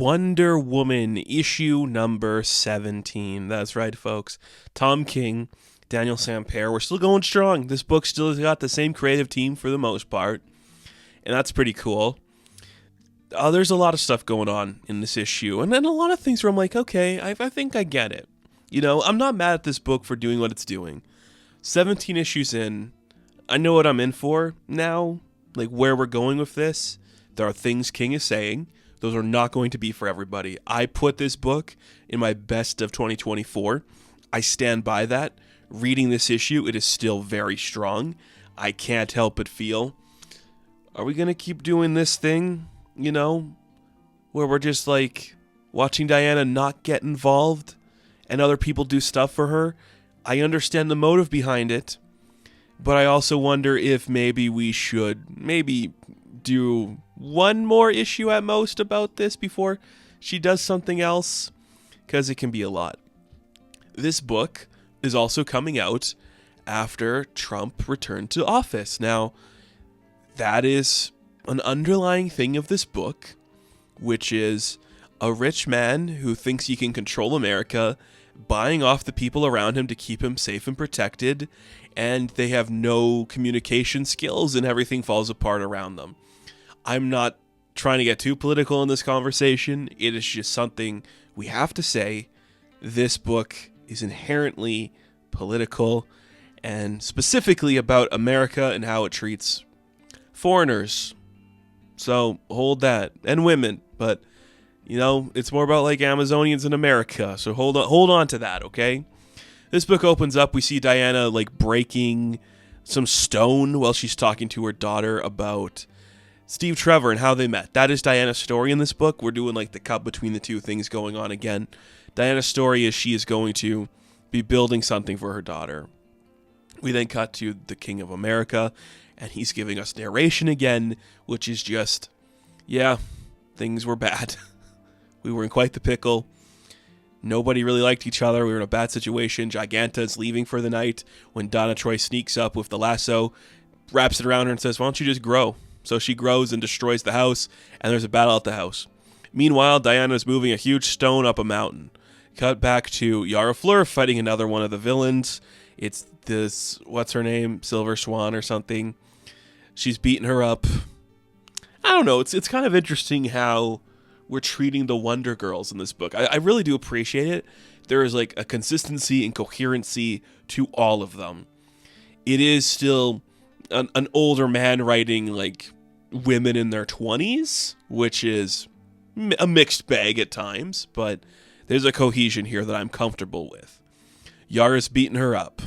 Wonder Woman issue number 17. That's right, folks. Tom King, Daniel Sampere, we're still going strong. This book still has got the same creative team for the most part, and that's pretty cool. There's a lot of stuff going on in this issue, and then a lot of things where I'm like, okay, I think I get it. You know, I'm not mad at this book for doing what it's doing. 17 issues in, I know what I'm in for now, like where we're going with this. There are things King is saying. Those are not going to be for everybody. I put this book in my best of 2024. I stand by that. Reading this issue, it is still very strong. I can't help but feel, are we going to keep doing this thing, you know, where we're just like watching Diana not get involved and other people do stuff for her? I understand the motive behind it, but I also wonder if maybe we should do one more issue at most about this before she does something else, because it can be a lot. This book is also coming out after Trump returned to office. Now, that is an underlying thing of this book, which is a rich man who thinks he can control America, buying off the people around him to keep him safe and protected, and they have no communication skills and everything falls apart around them. I'm not trying to get too political in this conversation. It is just something we have to say. This book is inherently political and specifically about America and how it treats foreigners. So hold that. And women. But, you know, it's more about like Amazonians in America. So hold on to that, okay? This book opens up. We see Diana like breaking some stone while she's talking to her daughter about Steve Trevor and how they met. That is Diana's story in this book. We're doing like the cut between the two things going on again. Diana's story is she is going to be building something for her daughter. We then cut to the King of America, and he's giving us narration again, which is just, yeah, things were bad. We were in quite the pickle. Nobody really liked each other. We were in a bad situation. Giganta is leaving for the night when Donna Troy sneaks up with the lasso, wraps it around her and says, why don't you just grow? So she grows and destroys the house, and there's a battle at the house. Meanwhile, Diana's moving a huge stone up a mountain. Cut back to Yara Fleur fighting another one of the villains. It's this, what's her name? Silver Swan or something. She's beating her up. I don't know. It's kind of interesting how we're treating the Wonder Girls in this book. I really do appreciate it. There is like a consistency and coherency to all of them. It is still an older man writing like women in their 20s, which is a mixed bag at times, but there's a cohesion here that I'm comfortable with. Yara's beating her up.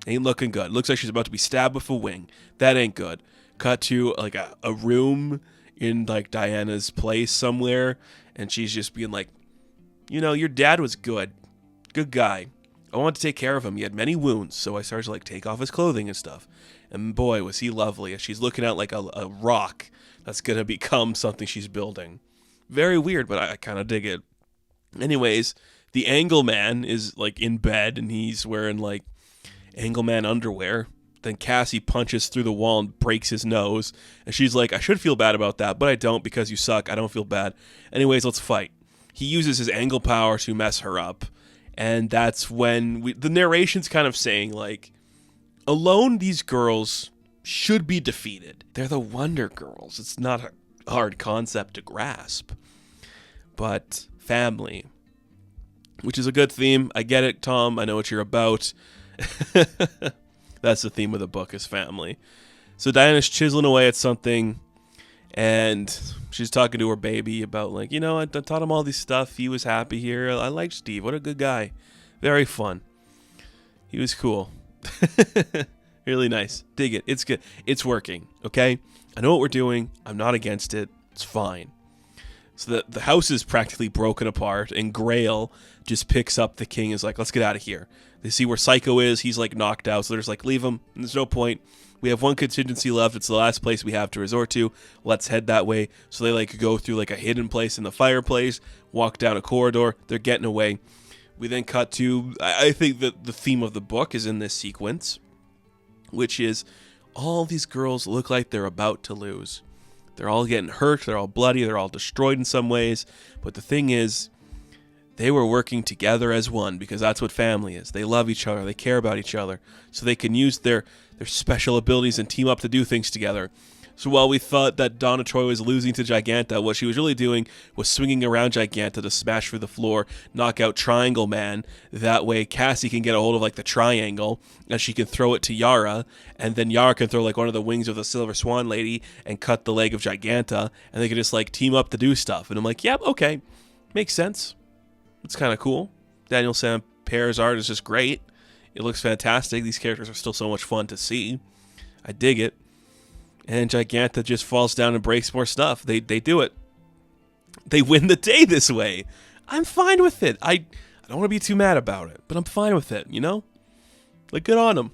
Ain't looking good. Looks like she's about to be stabbed with a wing. That ain't good. Cut to like a room in like Diana's place somewhere, and she's just being like, you know, your dad was good guy. I wanted to take care of him. He had many wounds, so I started to like take off his clothing and stuff. And boy, was he lovely. As she's looking at like a rock that's gonna become something she's building. Very weird, but I kind of dig it. Anyways, the Angle Man is like in bed, and he's wearing like Angle Man underwear. Then Cassie punches through the wall and breaks his nose. And she's like, I should feel bad about that, but I don't because you suck. I don't feel bad. Anyways, let's fight. He uses his angle power to mess her up. And that's when the narration's kind of saying, like, alone, these girls should be defeated. They're the Wonder Girls. It's not a hard concept to grasp. But family, which is a good theme. I get it, Tom. I know what you're about. That's the theme of the book, is family. So Diana's chiseling away at something, and she's talking to her baby about, like, you know, I taught him all this stuff. He was happy here. I liked Steve. What a good guy. Very fun. He was cool. Really nice. Dig it. It's good. It's working, okay? I know what we're doing. I'm not against it. It's fine. So the house is practically broken apart, and Grail just picks up the king and is like, let's get out of here. They see where Psycho is. He's like knocked out, so they're just like, leave him. And there's no point. We have one contingency left. It's the last place we have to resort to. Let's head that way. So they like go through like a hidden place in the fireplace, walk down a corridor. They're getting away. We then cut to, I think that the theme of the book is in this sequence, which is all these girls look like they're about to lose. They're all getting hurt. They're all bloody. They're all destroyed in some ways. But the thing is, they were working together as one because that's what family is. They love each other. They care about each other. So they can use their special abilities and team up to do things together. So while we thought that Donna Troy was losing to Giganta, what she was really doing was swinging around Giganta to smash through the floor, knock out Triangle Man. That way Cassie can get a hold of like the triangle and she can throw it to Yara, and then Yara can throw like one of the wings of the Silver Swan lady and cut the leg of Giganta, and they can just like team up to do stuff. And I'm like, yep, okay, makes sense. It's kind of cool. Daniel Sampere's art is just great. It looks fantastic. These characters are still so much fun to see. I dig it. And Giganta just falls down and breaks more stuff. They do it. They win the day this way. I'm fine with it. I don't want to be too mad about it, but I'm fine with it, you know? Like, good on them.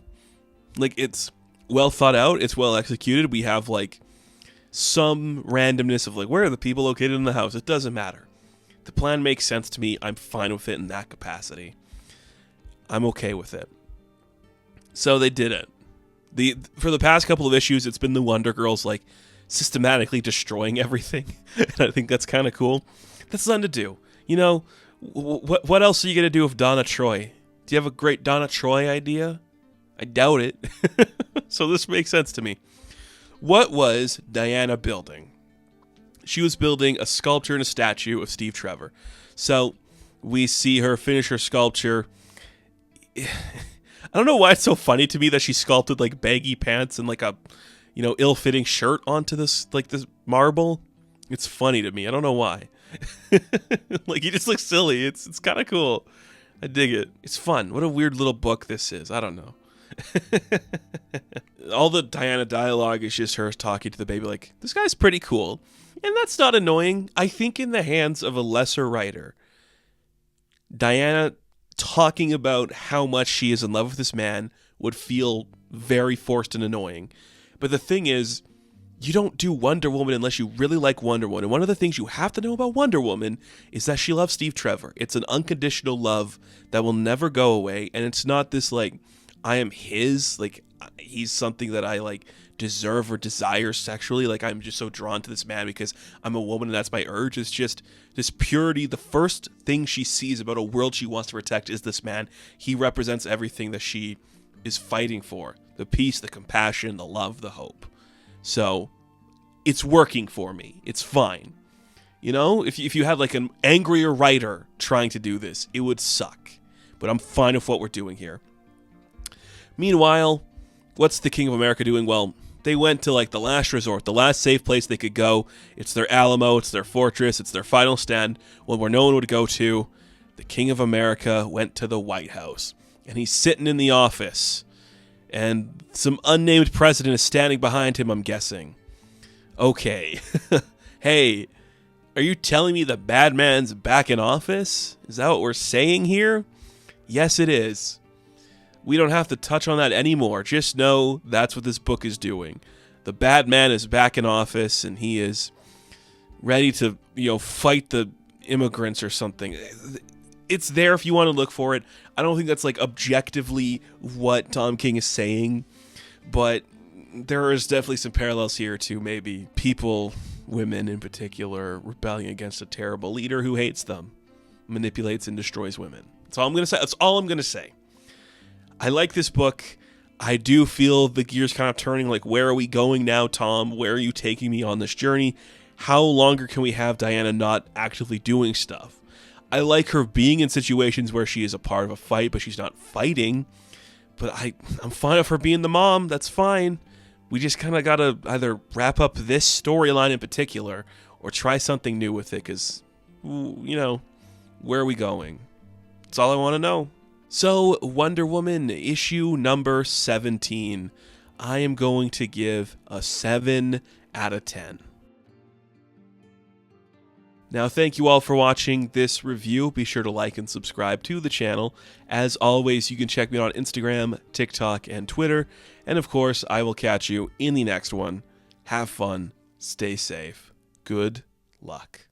Like, it's well thought out. It's well executed. We have, like, some randomness of, like, where are the people located in the house? It doesn't matter. The plan makes sense to me. I'm fine with it in that capacity. I'm okay with it. So they did it. For the past couple of issues, it's been the Wonder Girls like systematically destroying everything, and I think that's kind of cool. That's fun to do. You know, what else are you gonna do with Donna Troy? Do you have a great Donna Troy idea? I doubt it. So this makes sense to me. What was Diana building? She was building a sculpture and a statue of Steve Trevor. So we see her finish her sculpture. I don't know why it's so funny to me that she sculpted like baggy pants and like a, you know, ill-fitting shirt onto this marble. It's funny to me. I don't know why. Like, he just looks silly. It's kind of cool. I dig it. It's fun. What a weird little book this is. I don't know. All the Diana dialogue is just her talking to the baby like, this guy's pretty cool. And that's not annoying. I think in the hands of a lesser writer, Diana talking about how much she is in love with this man would feel very forced and annoying. But the thing is, you don't do Wonder Woman unless you really like Wonder Woman. And one of the things you have to know about Wonder Woman is that she loves Steve Trevor. It's an unconditional love that will never go away. And it's not this like, I am his, like he's something that I like deserve or desire sexually. Like, I'm just so drawn to this man because I'm a woman and that's my urge. It's just this purity. The first thing she sees about a world she wants to protect is this man. He represents everything that she is fighting for. The peace, the compassion, the love, the hope. So it's working for me. It's fine. You know, if you had like an angrier writer trying to do this, it would suck. But I'm fine with what we're doing here. Meanwhile, what's the King of America doing? Well, they went to like the last resort, the last safe place they could go. It's their Alamo, it's their fortress, it's their final stand, one where no one would go to. The King of America went to the White House, and he's sitting in the office, and some unnamed president is standing behind him, I'm guessing. Okay. Hey, are you telling me the bad man's back in office? Is that what we're saying here? Yes, it is. We don't have to touch on that anymore. Just know that's what this book is doing. The bad man is back in office, and he is ready to, you know, fight the immigrants or something. It's there if you want to look for it. I don't think that's like objectively what Tom King is saying, but there is definitely some parallels here to maybe people, women in particular, rebelling against a terrible leader who hates them, manipulates and destroys women. That's all I'm going to say. That's all I'm going to say. I like this book. I do feel the gears kind of turning, like, where are we going now, Tom? Where are you taking me on this journey? How longer can we have Diana not actively doing stuff? I like her being in situations where she is a part of a fight, but she's not fighting. But I'm fine with her being the mom. That's fine. We just kind of got to either wrap up this storyline in particular or try something new with it because, you know, where are we going? That's all I want to know. So, Wonder Woman issue number 17. I am going to give a 7 out of 10. Now, thank you all for watching this review. Be sure to like and subscribe to the channel. As always, you can check me out on Instagram, TikTok, and Twitter. And of course, I will catch you in the next one. Have fun. Stay safe. Good luck.